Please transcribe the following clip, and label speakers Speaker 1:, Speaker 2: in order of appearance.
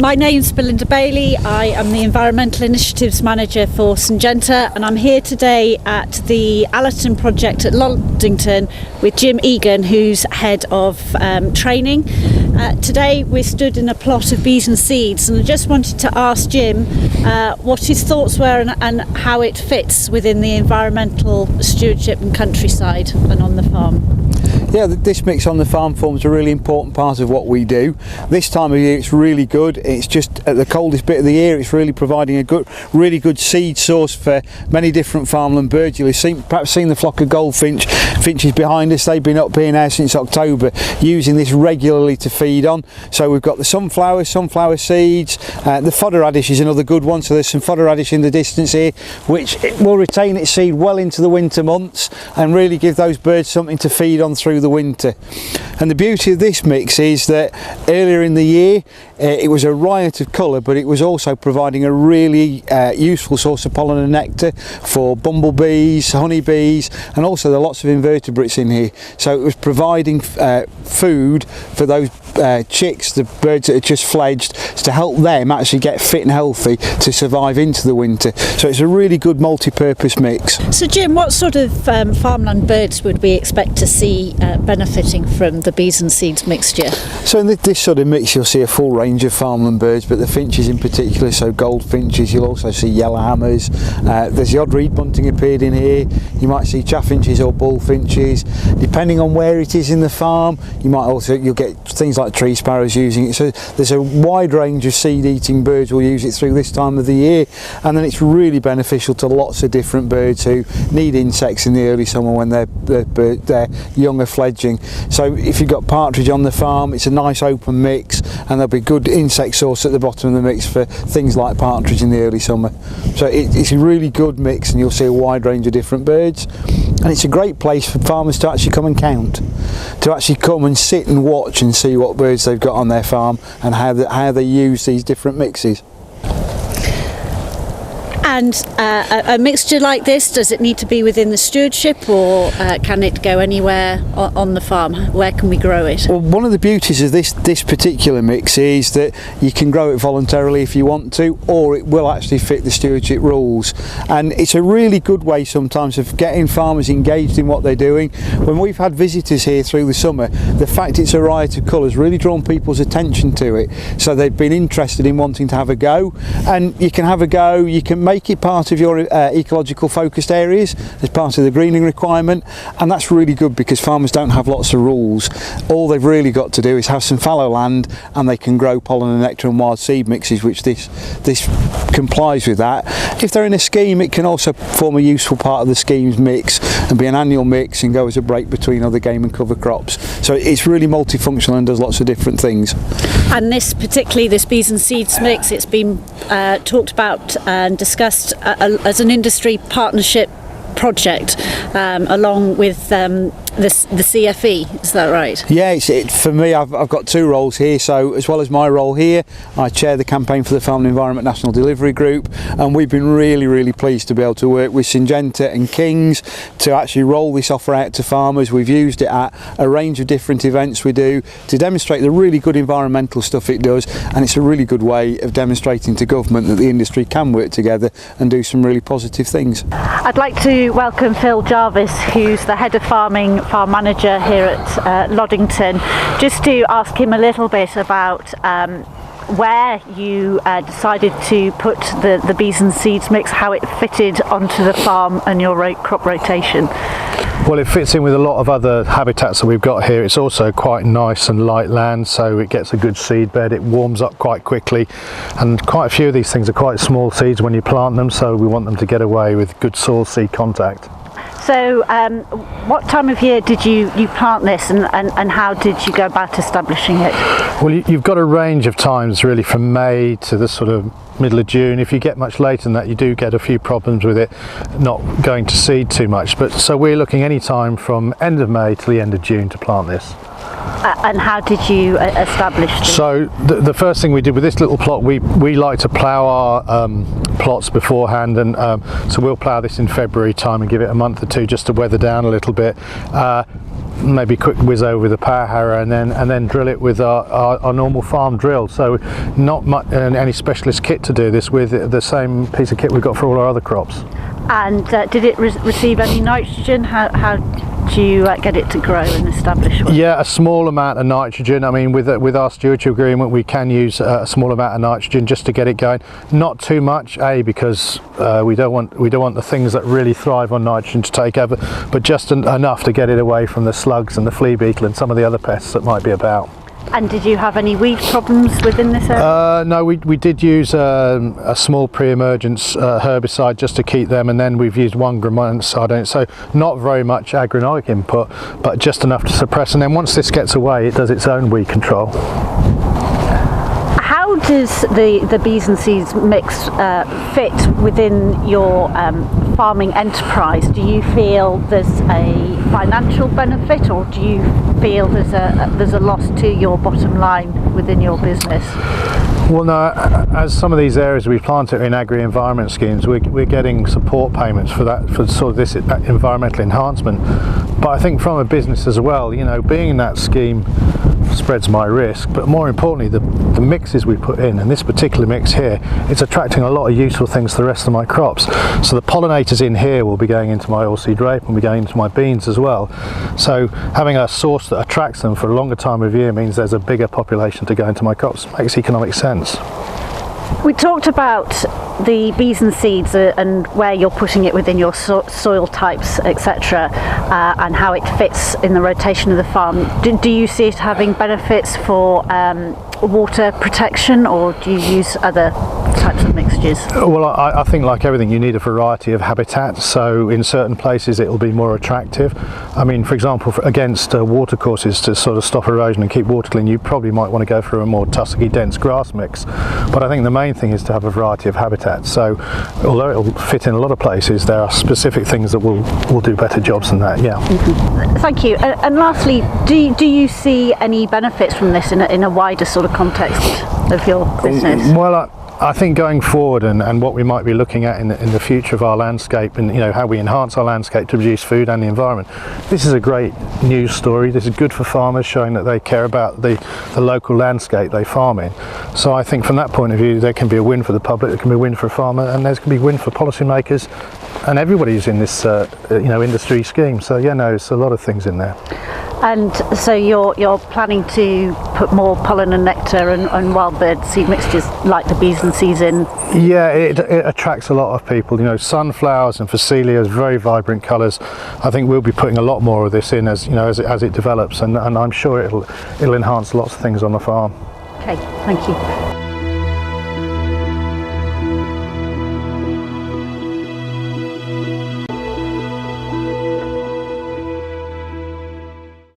Speaker 1: My name's Belinda Bailey. I am the Environmental Initiatives Manager for Syngenta, and I'm here today at the Allerton Project at Loddington with Jim Egan, who's Head of Training. Today we're stood in a plot of bees and seeds, and I just wanted to ask Jim what his thoughts were and how it fits within the environmental stewardship and countryside and on the farm.
Speaker 2: Yeah, this mix on the farm forms a really important part of what we do. This time of year it's really good. It's just at the coldest bit of the year. It's really providing a really good seed source for many different farmland birds. You'll have perhaps seen the flock of goldfinches behind us. They've been up here now since October, using this regularly to feed on. So we've got the sunflower seeds. The fodder radish is another good one. So there's some fodder radish in the distance here, which will retain its seed well into the winter months and really give those birds something to feed on through the winter. And the beauty of this mix is that earlier in the year it was a riot of colour, but it was also providing a really useful source of pollen and nectar for bumblebees, honeybees, and also there are lots of invertebrates in here. So it was providing food for those chicks, the birds that are just fledged, to help them actually get fit and healthy to survive into the winter. So it's a really good multi-purpose mix.
Speaker 1: So Jim, what sort of farmland birds would we expect to see benefiting from the bees and seeds mixture?
Speaker 2: So in this sort of mix you'll see a full range of farmland birds, but the finches in particular, so goldfinches, you'll also see yellowhammers, there's the odd reed bunting appeared in here, you might see chaffinches or bullfinches. Depending on where it is in the farm, you'll get things like tree sparrows using it. So there's a wide range of seed eating birds will use it through this time of the year, and then it's really beneficial to lots of different birds who need insects in the early summer when they're young or fledging. So if you've got partridge on the farm, it's a nice open mix, and there'll be good insect source at the bottom of the mix for things like partridge in the early summer. So it's a really good mix, and you'll see a wide range of different birds, and it's a great place for farmers to actually come and count, to actually come and sit and watch and see what birds they've got on their farm and how they use these different mixes.
Speaker 1: And a mixture like this, does it need to be within the stewardship, or can it go anywhere on the farm? Where can we grow it?
Speaker 2: Well, one of the beauties of this particular mix is that you can grow it voluntarily if you want to, or it will actually fit the stewardship rules. And it's a really good way sometimes of getting farmers engaged in what they're doing. When we've had visitors here through the summer, the fact it's a riot of colours really drawn people's attention to it. So they've been interested in wanting to have a go, and you can have a go, you can make it part of your ecological focused areas as part of the greening requirement, and that's really good because farmers don't have lots of rules. All they've really got to do is have some fallow land, and they can grow pollen and nectar and wild seed mixes, which this complies with that. If they're in a scheme, it can also form a useful part of the scheme's mix and be an annual mix and go as a break between other game and cover crops. So it's really multifunctional and does lots of different things.
Speaker 1: And particularly this bees and seeds mix, it's been talked about and discussed as an industry partnership project along with the CFE, is that right?
Speaker 2: Yeah, for me, I've got two roles here. So as well as my role here, I chair the campaign for the Farm and Environment National Delivery Group, and we've been really pleased to be able to work with Syngenta and Kings to actually roll this offer out to farmers. We've used it at a range of different events we do to demonstrate the really good environmental stuff it does, and it's a really good way of demonstrating to government that the industry can work together and do some really positive things.
Speaker 1: I'd like to welcome Phil Jarvis, who's the Head of Farm Manager here at Loddington, just to ask him a little bit about where you decided to put the bees and seeds mix, how it fitted onto the farm and your crop rotation.
Speaker 3: Well, it fits in with a lot of other habitats that we've got here. It's also quite nice and light land, so it gets a good seed bed. It warms up quite quickly, and quite a few of these things are quite small seeds when you plant them, so we want them to get away with good soil seed contact.
Speaker 1: So what time of year did you plant this, and how did you go about establishing it?
Speaker 3: Well, you've got a range of times really, from May to the sort of middle of June. If you get much later than that, you do get a few problems with it not going to seed too much. But so we're looking any time from end of May to the end of June to plant this.
Speaker 1: And how did you establish this?
Speaker 3: So the first thing we did with this little plot, we like to plough our plots beforehand, and so we'll plough this in February time and give it a month or two just to weather down a little bit. maybe quick whiz over with a power harrow and then drill it with our normal farm drill. So not much, any specialist kit to do this with, the same piece of kit we've got for all our other crops.
Speaker 1: And did it receive any nitrogen? How do you get it to grow and establish?
Speaker 3: Yeah, a small amount of nitrogen. I mean, with our stewardship agreement, we can use a small amount of nitrogen just to get it going. Not too much, because we don't want the things that really thrive on nitrogen to take over, but just enough to get it away from the slugs and the flea beetle and some of the other pests that might be about.
Speaker 1: And did you have any weed problems within this area?
Speaker 3: No, we did use a small pre-emergence herbicide just to keep them, and then we've used 1 graminoside on it, so not very much agronomic input, but just enough to suppress, and then once this gets away it does its own weed control.
Speaker 1: How does the Bees'N'Seeds mix fit within your farming enterprise? Do you feel there's a financial benefit, or do you feel there's a loss to your bottom line within your business?
Speaker 3: Well, no, as some of these areas we planted in agri-environment schemes, we're getting support payments for that, for sort of this environmental enhancement. But I think from a business as well, you know, being in that scheme spreads my risk, but more importantly the mixes we put in, and this particular mix here, it's attracting a lot of useful things to the rest of my crops. So the pollinators in here will be going into my oilseed rape and be going into my beans as well. So having a source that attracts them for a longer time of year means there's a bigger population to go into my crops. Makes economic sense.
Speaker 1: We talked about the Bees'N'Seeds and where you're putting it within your soil types, etc., and how it fits in the rotation of the farm. Do you see it having benefits for water protection, or do you use other types of mixtures?
Speaker 3: Well, I think like everything, you need a variety of habitats, so in certain places it will be more attractive. I mean, for example, against water courses, to sort of stop erosion and keep water clean, you probably might want to go for a more tussocky, dense grass mix. But I think the main thing is to have a variety of habitats. So although it will fit in a lot of places, there are specific things that will do better jobs than that, yeah.
Speaker 1: Mm-hmm. Thank you. And lastly, do you see any benefits from this in a wider sort of context of your business?
Speaker 3: Well, I think going forward and what we might be looking at in the future of our landscape, and you know, how we enhance our landscape to produce food and the environment, this is a great news story. This is good for farmers, showing that they care about the local landscape they farm in. So I think from that point of view there can be a win for the public, there can be a win for a farmer, and there's going to be a win for policymakers and everybody who's in this industry scheme. So yeah, no, there's a lot of things in there.
Speaker 1: And so you're planning to put more pollen and nectar and wild bird seed mixtures like the Bees'N'Seeds in?
Speaker 3: Yeah, it attracts a lot of people. You know, sunflowers and phacelias, very vibrant colours. I think we'll be putting a lot more of this in as it develops, and I'm sure it'll enhance lots of things on the farm.
Speaker 1: Okay, thank you.